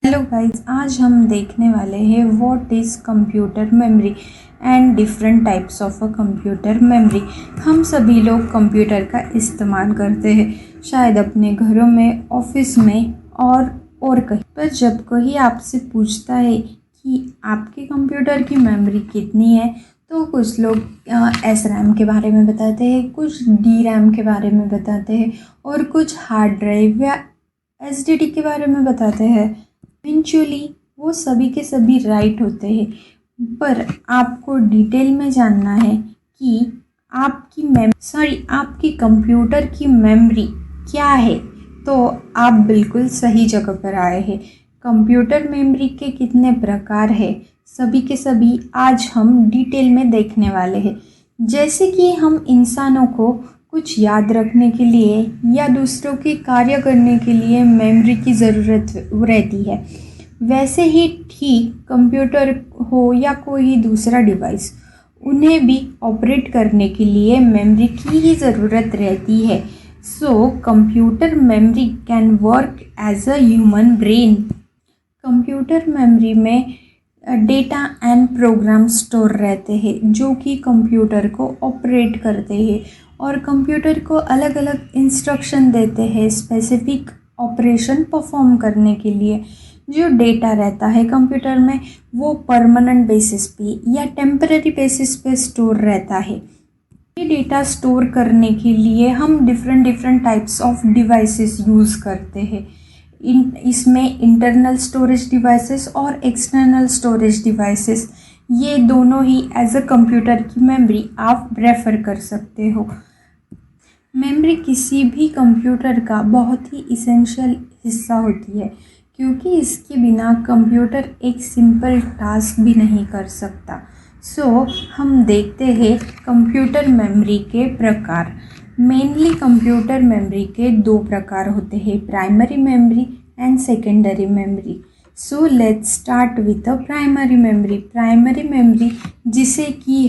Hello guys, आज हम देखने वाले हैं what is computer memory and different types of a computer memory. हम सभी लोग कंप्यूटर का इस्तेमाल करते हैं, शायद अपने घरों में, ऑफिस में और कहीं पर। जब कोई आपसे पूछता है कि आपके कंप्यूटर की मेमोरी कितनी है, तो कुछ लोग एस रैम के बारे में बताते हैं, कुछ डी रैम के बारे में बताते हैं और कुछ हार्ड ड्राइव या एसडीडी के बारे में बताते हैं। इवेंचुअली वो सभी के सभी राइट होते हैं, पर आपको डिटेल में जानना है कि आपकी कंप्यूटर की मेमोरी क्या है, तो आप बिल्कुल सही जगह पर आए हैं। कंप्यूटर मेमोरी के कितने प्रकार हैं, सभी के सभी आज हम डिटेल में देखने वाले हैं। जैसे कि हम इंसानों को कुछ याद रखने के लिए या दूसरों के कार्य करने के लिए मेमोरी की ज़रूरत रहती है, वैसे ही ठीक कंप्यूटर हो या कोई दूसरा डिवाइस, उन्हें भी ऑपरेट करने के लिए मेमोरी की ही ज़रूरत रहती है। So computer memory can work as a human brain. Computer memory में डेटा एंड प्रोग्राम स्टोर रहते हैं जो कि कंप्यूटर को ऑपरेट करते हैं और कंप्यूटर को अलग अलग इंस्ट्रक्शन देते हैं स्पेसिफिक ऑपरेशन परफॉर्म करने के लिए। जो डेटा रहता है कंप्यूटर में, वो परमानेंट बेसिस पे या टेम्पररी बेसिस पे स्टोर रहता है। ये डेटा स्टोर करने के लिए हम different types of devices use करते हैं। इसमें इंटरनल स्टोरेज डिवाइसेस और एक्सटर्नल स्टोरेज डिवाइसेस, ये दोनों ही एज अ कंप्यूटर की मेमोरी आप रेफ़र कर सकते हो। मेमोरी किसी भी कंप्यूटर का बहुत ही इसेंशियल हिस्सा होती है, क्योंकि इसके बिना कंप्यूटर एक सिंपल टास्क भी नहीं कर सकता। सो हम देखते हैं कंप्यूटर मेमोरी के प्रकार। मेनली कंप्यूटर मेमोरी के दो प्रकार होते हैं, primary memory and secondary memory. So let's start with the primary memory. Primary memory जिसे कि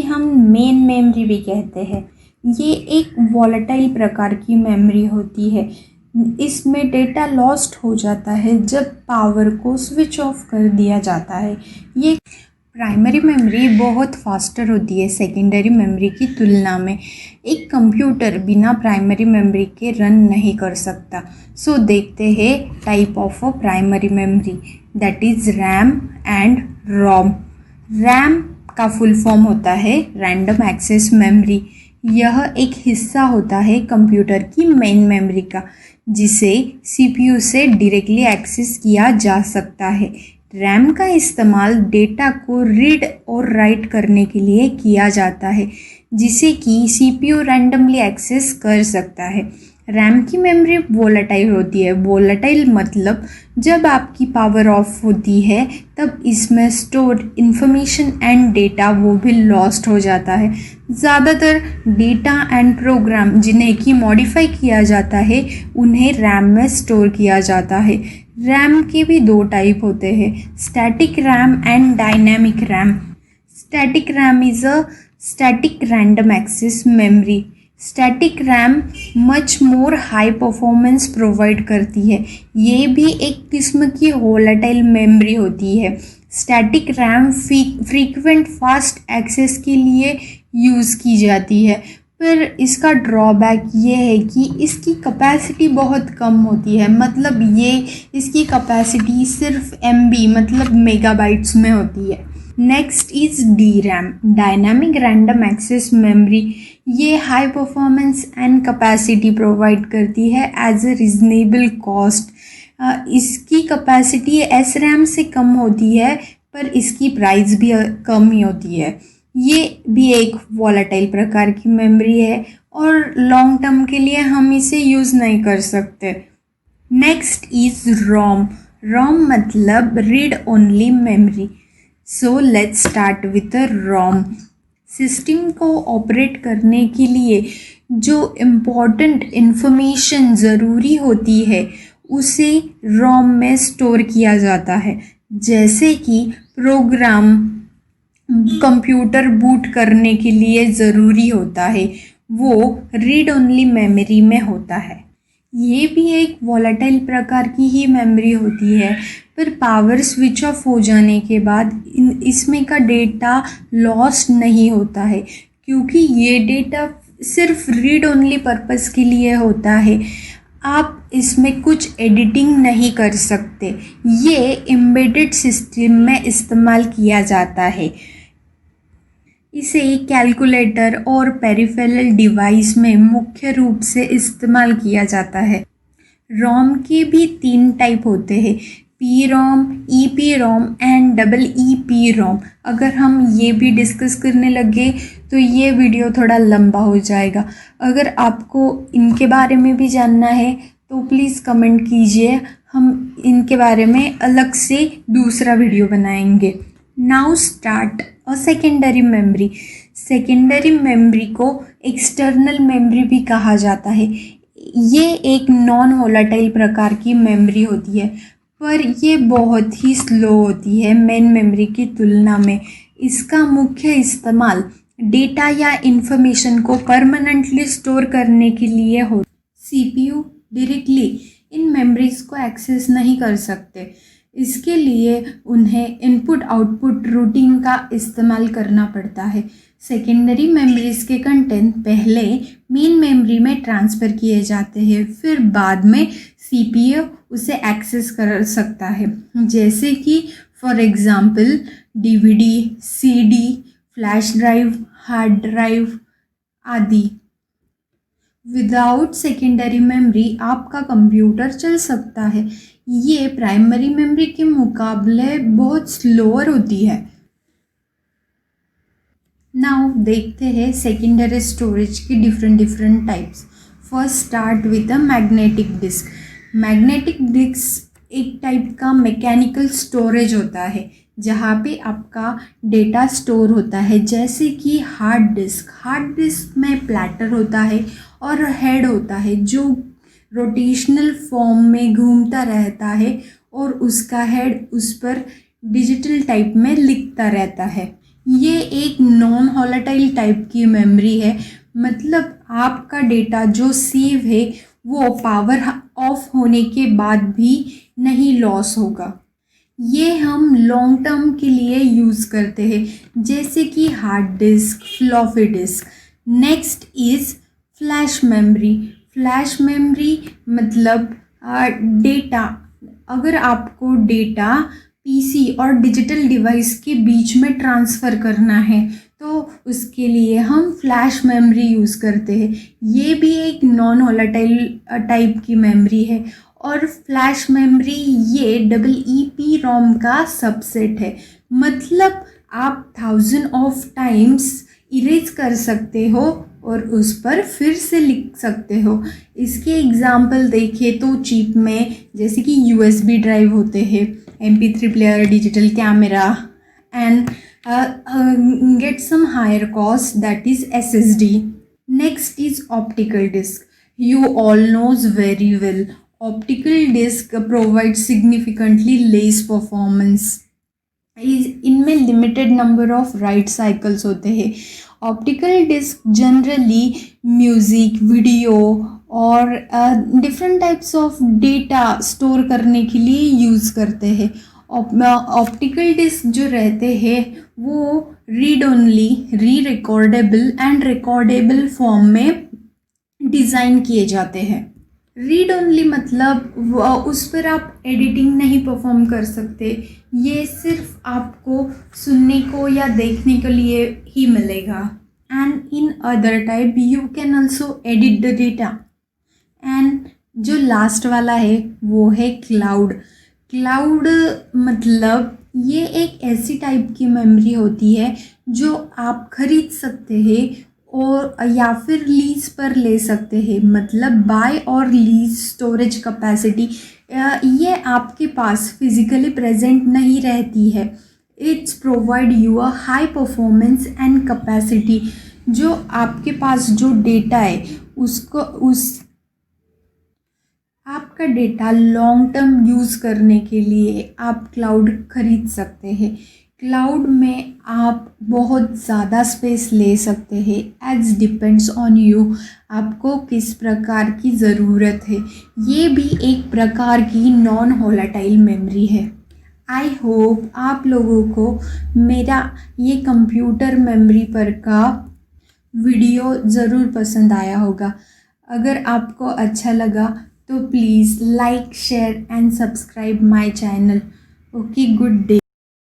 हम मेन मेमोरी भी कहते हैं, ये एक वॉलेटाइल प्रकार की मेमोरी होती है। इसमें डेटा लॉस्ट हो जाता है जब पावर को स्विच ऑफ कर दिया जाता है। ये प्राइमरी मेमोरी बहुत फास्टर होती है सेकेंडरी मेमोरी की तुलना में। एक कंप्यूटर बिना प्राइमरी मेमोरी के रन नहीं कर सकता। सो देखते हैं type of a primary memory, that is RAM and ROM. RAM का फुल फॉर्म होता है रैंडम एक्सेस मेमोरी। यह एक हिस्सा होता है कंप्यूटर की मेन मेमोरी का, जिसे सीपीयू से डायरेक्टली एक्सेस किया जा सकता है। रैम का इस्तेमाल डेटा को रीड और राइट करने के लिए किया जाता है, जिसे कि सीपीयू रैंडमली एक्सेस कर सकता है। रैम की मेमोरी वोलेटाइल होती है। वोलेटाइल मतलब जब आपकी पावर ऑफ होती है तब इसमें स्टोर इंफॉर्मेशन एंड डेटा वो भी लॉस्ट हो जाता है। ज़्यादातर डेटा एंड प्रोग्राम जिन्हें कि मॉडिफाई किया जाता है, उन्हें रैम में स्टोर किया जाता है। रैम के भी दो टाइप होते हैं, static RAM and dynamic RAM. Static RAM is a static random access memory. Static RAM much more high performance provide करती है। ये भी एक किस्म की वोलेटाइल मेमोरी होती है। Static RAM frequent fast access के लिए यूज़ की जाती है, पर इसका ड्रॉबैक ये है कि इसकी कैपेसिटी बहुत कम होती है। मतलब इसकी कैपेसिटी सिर्फ एमबी मतलब मेगाबाइट्स में होती है। Next is D RAM, dynamic random access memory. ये high performance and capacity provide करती है एज अ रीजनेबल कॉस्ट। इसकी कैपेसिटी एस रैम से कम होती है, पर इसकी प्राइस भी कम ही होती है। ये भी एक वॉलेटाइल प्रकार की मेमोरी है और लॉन्ग टर्म के लिए हम इसे यूज़ नहीं कर सकते। Next is ROM. रोम मतलब read only memory. So let's start with the ROM. System को ऑपरेट करने के लिए जो इम्पोर्टेंट इंफॉर्मेशन ज़रूरी होती है, उसे रोम में स्टोर किया जाता है। जैसे कि प्रोग्राम कंप्यूटर बूट करने के लिए ज़रूरी होता है, वो रीड ओनली मेमोरी में होता है। ये भी एक वॉलेटाइल प्रकार की ही मेमोरी होती है, पर पावर स्विच ऑफ हो जाने के बाद इसमें का डेटा लॉस्ट नहीं होता है, क्योंकि ये डेटा सिर्फ रीड ओनली पर्पस के लिए होता है। आप इसमें कुछ एडिटिंग नहीं कर सकते। ये एम्बेडेड सिस्टम में इस्तेमाल किया जाता है। इसे कैलकुलेटर और पेरिफेरल डिवाइस में मुख्य रूप से इस्तेमाल किया जाता है। रोम के भी 3 टाइप होते हैं, P ROM, E P Rome and double E P ROM. अगर हम ये भी डिस्कस करने लगे तो ये वीडियो थोड़ा लंबा हो जाएगा। अगर आपको इनके बारे में भी जानना है तो प्लीज़ कमेंट कीजिए, हम इनके बारे में अलग से दूसरा वीडियो बनाएंगे। Now start a secondary memory. Secondary memory को एक्सटर्नल मेमोरी भी कहा जाता है। ये एक नॉन वोलेटाइल प्रकार की मेमोरी होती है, पर ये बहुत ही स्लो होती है मेन मेमोरी की तुलना में। इसका मुख्य इस्तेमाल डेटा या इन्फॉर्मेशन को परमानेंटली स्टोर करने के लिए हो। सीपीयू डायरेक्टली इन मेमोरीज को एक्सेस नहीं कर सकते, इसके लिए उन्हें इनपुट आउटपुट रूटिंग का इस्तेमाल करना पड़ता है। सेकेंडरी मेमोरीज के कंटेंट पहले मेन मेमोरी में ट्रांसफ़र किए जाते हैं, फिर बाद में सीपीयू उसे एक्सेस कर सकता है, जैसे कि for example DVD, CD, flash drive, hard drive आदि। विदाउट सेकेंडरी मेमोरी आपका कंप्यूटर चल सकता है। ये प्राइमरी मेमोरी के मुकाबले बहुत स्लोअर होती है। नाउ देखते हैं सेकेंडरी स्टोरेज की different types. First start with a magnetic disk. Magnetic disk एक टाइप का मैकेनिकल स्टोरेज होता है जहाँ पे आपका डेटा स्टोर होता है, जैसे कि हार्ड डिस्क। हार्ड डिस्क में प्लेटर होता है और हेड होता है जो रोटेशनल फॉर्म में घूमता रहता है और उसका हेड उस पर डिजिटल टाइप में लिखता रहता है। ये एक नॉन वोलेटाइल टाइप की मेमोरी है, मतलब आपका डेटा जो सेव है वो पावर ऑफ होने के बाद भी नहीं लॉस होगा। ये हम लॉन्ग टर्म के लिए यूज़ करते हैं, जैसे कि hard disk, floppy disk. Next is flash memory. Flash memory मतलब डेटा, अगर आपको डेटा पीसी और डिजिटल डिवाइस के बीच में ट्रांसफ़र करना है तो उसके लिए हम फ्लैश मेमोरी यूज़ करते हैं। ये भी एक नॉन वोलेटाइल टाइप की मेमोरी है। और फ्लैश मेमोरी ये डबल ई पी रोम का सबसेट है, मतलब आप 1000 ऑफ टाइम्स इरेज कर सकते हो और उस पर फिर से लिख सकते हो। इसके एग्जाम्पल देखें तो चिप में जैसे कि यूएसबी ड्राइव होते हैं, MP3 player, digital camera and get some higher cost, that is SSD. Next is optical disk. You all knows very well. Optical disk provides significantly less performance. इनमें limited number of write cycles होते हैं। Optical disc generally music, video और different types of data store करने के लिए use करते हैं। Optical disc जो रहते हैं वो रीड ओनली, री रिकॉर्डेबल एंड रिकॉर्डेबल फॉर्म में डिज़ाइन किए जाते हैं। रीड ओनली मतलब उस पर आप एडिटिंग नहीं परफॉर्म कर सकते, ये सिर्फ आपको सुनने को या देखने के लिए ही मिलेगा। And in other type you can also edit the data. And जो लास्ट वाला है वो है क्लाउड। क्लाउड मतलब ये एक ऐसी टाइप की मेमोरी होती है जो आप खरीद सकते हैं और या फिर लीज पर ले सकते हैं, मतलब बाय और लीज स्टोरेज कैपेसिटी ये आपके पास फिजिकली प्रेजेंट नहीं रहती है। It's provide you a high performance and capacity. जो आपके पास जो डेटा है उसको आपका डेटा लॉन्ग टर्म यूज़ करने के लिए आप क्लाउड खरीद सकते हैं। क्लाउड में आप बहुत ज़्यादा स्पेस ले सकते हैं, एज डिपेंड्स ऑन यू, आपको किस प्रकार की ज़रूरत है। ये भी एक प्रकार की नॉन वोलेटाइल मेमोरी है। आई होप आप लोगों को मेरा ये कंप्यूटर मेमोरी पर का वीडियो ज़रूर पसंद आया होगा। अगर आपको अच्छा लगा तो please like, share and subscribe my channel. Okay, good day.